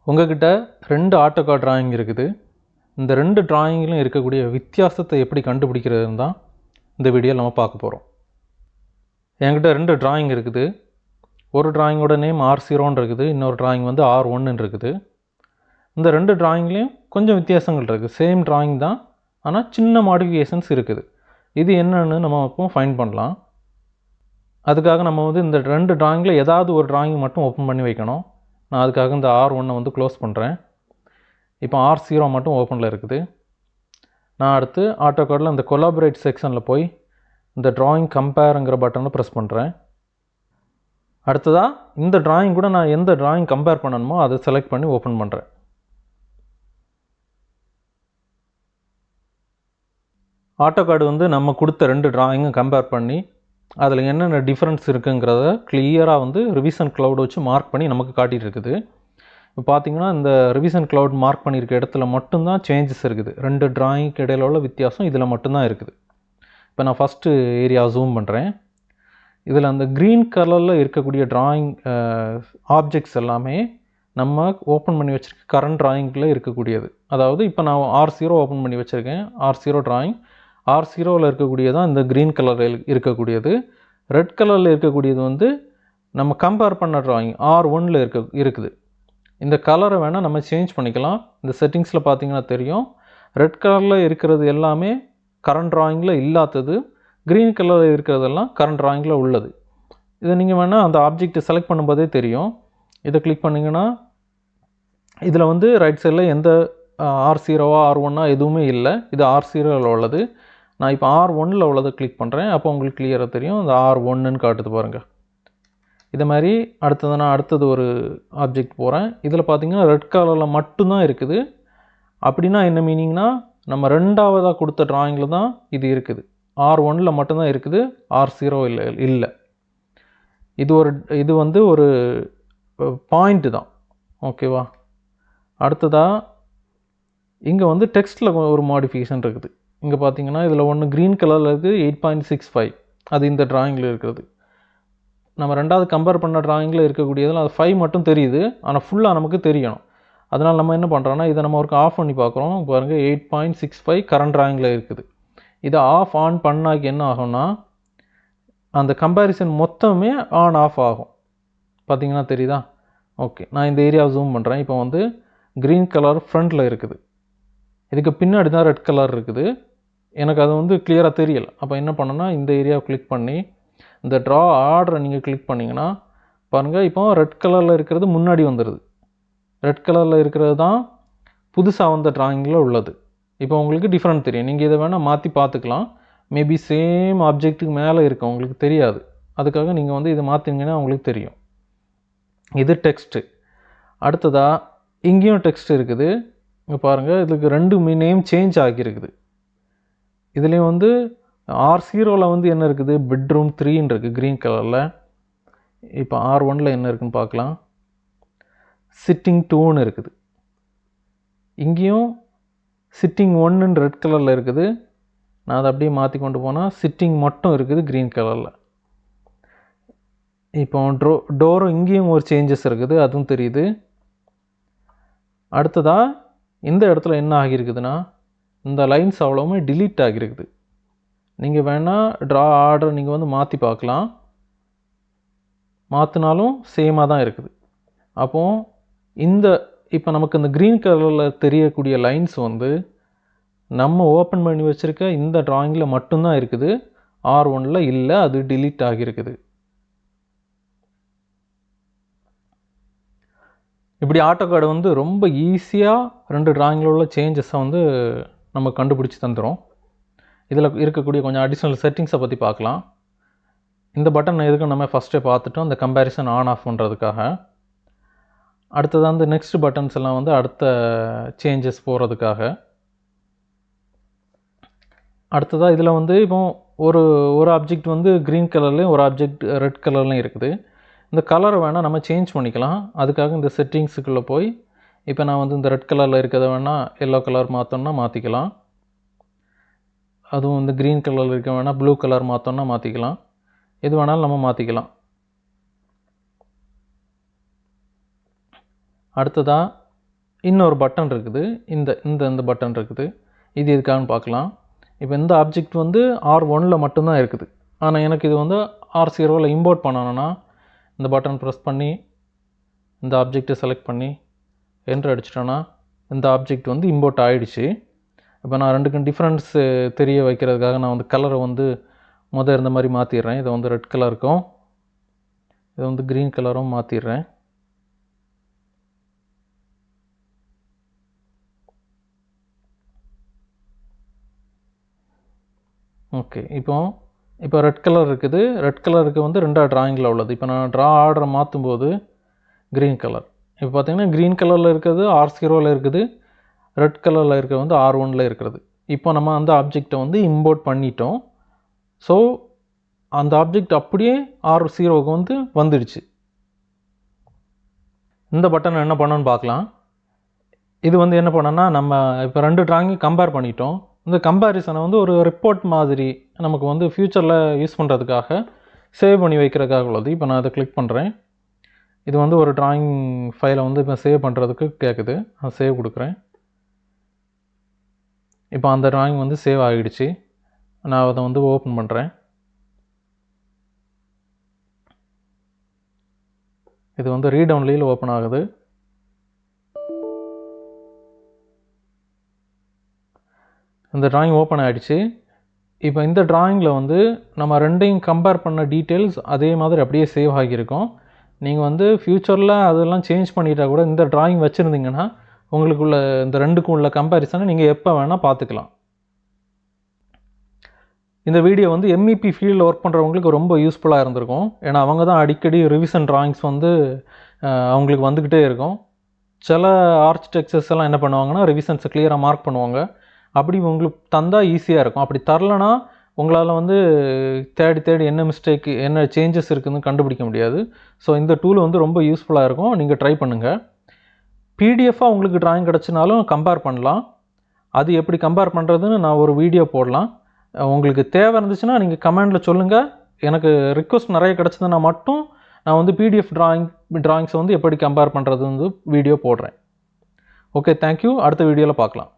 உங்ககிட்ட 2 AutoCAD drawing இருக்குது. இந்த 2 டிராயிங்கிலும் இருக்கக்கூடிய வித்தியாசத்தை எப்படி கண்டுபிடிக்கிறதுன்னு தான் இந்த வீடியோவில் நம்ம பார்க்க போகிறோம். என்கிட்ட 2 டிராயிங் இருக்குது. ஒரு டிராயிங்கோட நேம் R0ன்னு இருக்குது, இன்னொரு டிராயிங் வந்து R1ன்னு இருக்குது. இந்த 2 டிராயிங்லேயும் கொஞ்சம் வித்தியாசங்கள் இருக்குது. சேம் டிராயிங் தான், ஆனால் சின்ன மாடிஃபிகேஷன்ஸ் இருக்குது. இது என்னன்னு நம்ம இப்போ ஃபைண்ட் பண்ணலாம். அதுக்காக நம்ம வந்து இந்த 2 டிராயிங்கில் ஏதாவது ஒரு டிராயிங் மட்டும் ஓப்பன் பண்ணி வைக்கணும். நான் அதுக்காக இந்த R1 வந்து க்ளோஸ் பண்ணுறேன். இப்போ R0 மட்டும் ஓப்பனில் இருக்குது. நான் அடுத்து AutoCADல இந்த கொலாபரேட் செக்ஷனில் போய் இந்த டிராயிங் கம்பேருங்கிற பட்டனை ப்ரெஸ் பண்ணுறேன். அடுத்ததாக இந்த டிராயிங் கூட நான் எந்த டிராயிங் கம்பேர் பண்ணணுமோ அதை செலக்ட் பண்ணி ஓப்பன் பண்ணுறேன். AutoCAD வந்து நம்ம கொடுத்த 2 டிராயிங்கும் கம்பேர் பண்ணி அதில் என்னென்ன டிஃப்ரென்ஸ் இருக்குங்கிறத கிளியராக வந்து ரிவிஷன் க்ளவுட் வச்சு மார்க் பண்ணி நமக்கு காட்டிகிட்டு இருக்குது. இப்போ பார்த்தீங்கன்னா இந்த ரிவிஷன் க்ளவுட் மார்க் பண்ணியிருக்க இடத்துல மட்டும்தான் சேஞ்சஸ் இருக்குது. 2 டிராயிங்க்கு இடையில உள்ள வித்தியாசம் இதில் மட்டும்தான் இருக்குது. இப்போ நான் ஃபஸ்ட்டு ஏரியா ஜூம் பண்ணுறேன். இதில் அந்த க்ரீன் கலரில் இருக்கக்கூடிய டிராயிங் ஆப்ஜெக்ட்ஸ் எல்லாமே நம்ம ஓப்பன் பண்ணி வச்சுருக்க கரண்ட் டிராயிங்கில் இருக்கக்கூடியது. அதாவது இப்போ நான் R0 ஓப்பன் பண்ணி வச்சுருக்கேன். R0 drawing. R0வில் இருக்கக்கூடியதான் இந்த க்ரீன் கலரில் இருக்கக்கூடியது. ரெட் கலரில் இருக்கக்கூடியது வந்து நம்ம கம்பேர் பண்ண டிராயிங் R1ல் இருக்குது. இந்த கலரை வேணால் நம்ம சேஞ்ச் பண்ணிக்கலாம். இந்த செட்டிங்ஸில் பார்த்தீங்கன்னா தெரியும். ரெட் கலரில் இருக்கிறது எல்லாமே கரண்ட் டிராயிங்கில் இல்லாதது, க்ரீன் கலரில் இருக்கிறதெல்லாம் கரண்ட் டிராயிங்கில் உள்ளது. இதை நீங்கள் வேணால் அந்த ஆப்ஜெக்டை செலக்ட் பண்ணும்போதே தெரியும். இதை கிளிக் பண்ணிங்கன்னா இதில் வந்து ரைட் சைடில் எந்த R0வா R1ஆ எதுவுமே இல்லை. இது R0வில் உள்ளது. நான் இப்போ R1ல் உள்ளதை கிளிக் பண்ணுறேன். அப்போ உங்களுக்கு கிளியராக தெரியும். இந்த R1ன்னு காட்டுது பாருங்கள். இதை மாதிரி அடுத்தது ஒரு ஆப்ஜெக்ட் போகிறேன். இதில் பார்த்தீங்கன்னா ரெட் கலரில் மட்டும்தான் இருக்குது. அப்படின்னா என்ன மீனிங்னா நம்ம 2ஆவதாக கொடுத்த டிராயிங்கில் தான் இது இருக்குது. R1ல் மட்டும்தான் இருக்குது, R0 இல்லை. இது வந்து ஒரு பாயிண்ட்டு தான். ஓகேவா? அடுத்ததாக இங்கே வந்து டெக்ஸ்ட்டில் ஒரு மாடிஃபிகேஷன் இருக்குது. இங்கே பார்த்தீங்கன்னா இதில் ஒன்று க்ரீன் கலரில் இருக்குது 8.65. அது இந்த டிராயிங்கில் இருக்கிறது. நம்ம 2வது கம்பேர் பண்ண டிராயிங்கில் இருக்கக்கூடியதில் அது 5 மட்டும் தெரியுது, ஆனால் ஃபுல்லாக நமக்கு தெரியணும். அதனால் நம்ம என்ன பண்ணுறோன்னா இதை நம்ம ஒரு ஆஃப் பண்ணி பார்க்குறோம். பாருங்கள் 8.65 கரண்ட் டிராயிங்கில் இருக்குது. இதை ஆஃப் ஆன் பண்ணாக்கி என்ன ஆகும்னா அந்த கம்பேரிசன் மொத்தமே ஆன் ஆஃப் ஆகும். பார்த்தீங்கன்னா தெரியுதா? ஓகே, நான் இந்த ஏரியாவை ஜூம் பண்ணுறேன். இப்போ வந்து க்ரீன் கலர் ஃப்ரண்ட்டில் இருக்குது. இதுக்கு பின்னாடி தான் ரெட் கலர் இருக்குது. எனக்கு அது வந்து கிளியராக தெரியலை. அப்போ என்ன பண்ணணும்னா இந்த ஏரியாவை கிளிக் பண்ணி இந்த ட்ரா ஆர்டரை நீங்கள் கிளிக் பண்ணிங்கன்னா பாருங்கள், இப்போ ரெட் கலரில் இருக்கிறது முன்னாடி வந்துடுது. ரெட் கலரில் இருக்கிறது தான் புதுசாக வந்த டிராயிங்கில் உள்ளது. இப்போ உங்களுக்கு டிஃப்ரெண்ட் தெரியும். நீங்கள் இதை வேணால் மாற்றி பார்த்துக்கலாம். மேபி சேம் ஆப்ஜெக்ட்டுக்கு மேலே இருக்கும், உங்களுக்கு தெரியாது. அதுக்காக நீங்கள் வந்து இதை மாற்றிங்கன்னா உங்களுக்கு தெரியும். இது டெக்ஸ்ட்டு. அடுத்ததாக இங்கேயும் டெக்ஸ்ட் இருக்குது. இங்கே பாருங்கள், இதுக்கு 2 நேம் சேஞ்ச் ஆகியிருக்குது. இதுலேயும் வந்து R0வில் வந்து என்ன இருக்குது, பெட்ரூம் 3ன்னு இருக்குது க்ரீன் கலரில். இப்போ R1ல் என்ன இருக்குதுன்னு பார்க்கலாம். சிட்டிங் 2ன்னு இருக்குது. இங்கேயும் சிட்டிங் 1ன்னு ரெட் கலரில் இருக்குது. நான் அதை அப்படியே மாற்றி கொண்டு போனால் சிட்டிங் மட்டும் இருக்குது க்ரீன் கலரில். இப்போ டோரும் இங்கேயும் ஒரு சேஞ்சஸ் இருக்குது, அதுவும் தெரியுது. அடுத்ததாக இந்த இடத்துல என்ன ஆகியிருக்குதுன்னா இந்த லைன்ஸ் அவ்வளோவுமே டிலீட் ஆகியிருக்குது. நீங்கள் வேணால் ட்ரா ஆர்டர் நீங்கள் வந்து மாற்றி பார்க்கலாம். மாற்றினாலும் சேமாக தான் இருக்குது. அப்போது இப்போ நமக்கு இந்த க்ரீன் கலரில் தெரியக்கூடிய லைன்ஸ் வந்து நம்ம ஓப்பன் பண்ணி வச்சுருக்க இந்த டிராயிங்கில் மட்டும்தான் இருக்குது. R1ல் இல்லை, அது டிலீட் ஆகியிருக்குது. இப்படி AutoCAD வந்து ரொம்ப ஈஸியாக 2 டிராயிங்கில் உள்ள சேஞ்சஸை வந்து நம்ம கண்டுபிடிச்சி தந்துடும். இதில் இருக்கக்கூடிய கொஞ்சம் அடிஷ்னல் செட்டிங்ஸை பற்றி பார்க்கலாம். இந்த பட்டன் எதுக்கு நம்ம ஃபஸ்ட்டே பார்த்துட்டோம், அந்த கம்பேரிசன் ஆன் ஆஃப் பண்ணுறதுக்காக. அடுத்தது அந்த நெக்ஸ்ட் பட்டன்ஸ் எல்லாம் வந்து அடுத்த சேஞ்சஸ் போகிறதுக்காக. அடுத்ததாக இதில் வந்து இப்போ ஒரு ஆப்ஜெக்ட் வந்து க்ரீன் கலர்லேயும் ஒரு ஆப்ஜெக்ட் ரெட் கலர்லேயும் இருக்குது. இந்த கலரை வேணால் நம்ம சேஞ்ச் பண்ணிக்கலாம். அதுக்காக இந்த செட்டிங்ஸுக்குள்ளே போய் இப்போ நான் வந்து இந்த ரெட் கலரில் இருக்கிறத வேணால் எல்லோ கலர் மாற்றோன்னா மாற்றிக்கலாம். அதுவும் இந்த க்ரீன் கலரில் இருக்க வேணால் ப்ளூ கலர் மாற்றோன்னா மாற்றிக்கலாம். எது வேணாலும் நம்ம மாற்றிக்கலாம். அடுத்ததாக இன்னொரு பட்டன் இருக்குது, இந்த இந்த இந்த பட்டன் இருக்குது. இது எதுக்காகன்னு பார்க்கலாம். இப்போ இந்த ஆப்ஜெக்ட் வந்து R1ல் மட்டும்தான் இருக்குது. ஆனால் எனக்கு இது வந்து R0ல் இம்போர்ட் பண்ணணும்னா இந்த பட்டன் ப்ரெஸ் பண்ணி இந்த ஆப்ஜெக்டை செலக்ட் பண்ணி என்டர் அடிச்சிட்டோன்னா இந்த ஆப்ஜெக்ட் வந்து இம்போர்ட் ஆகிடுச்சு. இப்போ நான் ரெண்டுக்கும் டிஃப்ரென்ஸ் தெரிய வைக்கிறதுக்காக நான் வந்து கலரை வந்து இருந்த மாதிரி மாற்றிடுறேன். இதை வந்து ரெட் கலருக்கும் இதை வந்து க்ரீன் கலரும் மாற்றிடுறேன். ஓகே, இப்போ ரெட் கலர் இருக்குது. ரெட் கலருக்கு வந்து ரெண்டாவது ட்ராயிங்கில் உள்ளது. இப்போ நான் ட்ரா ஆர்டரை மாற்றும்போது க்ரீன் கலர். இப்போ பார்த்தீங்கன்னா க்ரீன் கலரில் இருக்கிறது R0ல் இருக்குது, ரெட் கலரில் இருக்கிறது வந்து R1ல் இருக்கிறது. இப்போ நம்ம அந்த ஆப்ஜெக்டை வந்து இம்போர்ட் பண்ணிட்டோம். ஸோ அந்த ஆப்ஜெக்ட் அப்படியே R0க்கு வந்து வந்துடுச்சு. இந்த பட்டன் என்ன பண்ணணும்னு பார்க்கலாம். இது வந்து என்ன பண்ணோன்னா நம்ம இப்போ ரெண்டு ட்ராயிங்கையும் கம்பேர் பண்ணிட்டோம். இந்த கம்பேரிசனை வந்து ஒரு ரிப்போர்ட் மாதிரி நமக்கு வந்து ஃப்யூச்சரில் யூஸ் பண்ணுறதுக்காக சேவ் பண்ணி வைக்கிறதுக்காக உள்ளது. இப்போ நான் அதை கிளிக் பண்ணுறேன். இது வந்து ஒரு ட்ராயிங் ஃபைலை வந்து இப்போ சேவ் பண்ணுறதுக்கு கேட்குது. நான் சேவ் கொடுக்குறேன். இப்போ அந்த ட்ராயிங் வந்து சேவ் ஆகிடுச்சு. நான் அதை வந்து ஓப்பன் பண்ணுறேன். இது வந்து ரீட் ஒன்லியில் ஓப்பன் ஆகுது. இந்த ட்ராயிங் ஓப்பன் ஆகிடுச்சு. இப்போ இந்த ட்ராயிங்கில் வந்து நம்ம ரெண்டையும் கம்பேர் பண்ண டீட்டெயில்ஸ் அதே மாதிரி அப்படியே சேவ் ஆகியிருக்கும். நீங்கள் வந்து ஃப்யூச்சரில் அதெல்லாம் சேஞ்ச் பண்ணிட்டால் கூட இந்த ட்ராயிங் வச்சுருந்தீங்கன்னா உங்களுக்குள்ள இந்த ரெண்டுக்கும் உள்ள கம்பேரிசனை நீங்கள் எப்போ வேணால் பார்த்துக்கலாம். இந்த வீடியோ வந்து MEP ஃபீல்டில் ஒர்க் பண்ணுறவங்களுக்கு ரொம்ப யூஸ்ஃபுல்லாக இருந்திருக்கும். ஏன்னா அவங்க தான் அடிக்கடி ரிவிஷன் ட்ராயிங்ஸ் வந்து அவங்களுக்கு வந்துக்கிட்டே இருக்கும். சில ஆர்கிடெக்சர்ஸ் எல்லாம் என்ன பண்ணுவாங்கன்னா ரிவிஷன்ஸை கிளியராக மார்க் பண்ணுவாங்க. அப்படி உங்களுக்கு தந்தால் ஈஸியாக இருக்கும். அப்படி தரலைன்னா உங்களால் வந்து தேடி தேடி என்ன மிஸ்டேக் என்ன சேஞ்சஸ் இருக்குதுன்னு கண்டுபிடிக்க முடியாது. ஸோ இந்த டூல் வந்து ரொம்ப யூஸ்ஃபுல்லாக இருக்கும். நீங்கள் ட்ரை பண்ணுங்கள். பிடிஎஃபாக உங்களுக்கு ட்ராயிங் கிடச்சினாலும் கம்பேர் பண்ணலாம். அது எப்படி கம்பேர் பண்ணுறதுன்னு நான் ஒரு வீடியோ போடலாம். உங்களுக்கு தேவை இருந்துச்சுன்னா நீங்கள் கமெண்டில் சொல்லுங்கள். எனக்கு ரிக்வஸ்ட் நிறைய கிடச்சதுன்னா மட்டும் நான் வந்து PDF ட்ராயிங்ஸை வந்து எப்படி கம்பேர் பண்ணுறது வந்து வீடியோ போடுறேன். Okay, thank you. அடுத்த வீடியோவில் பார்க்கலாம்.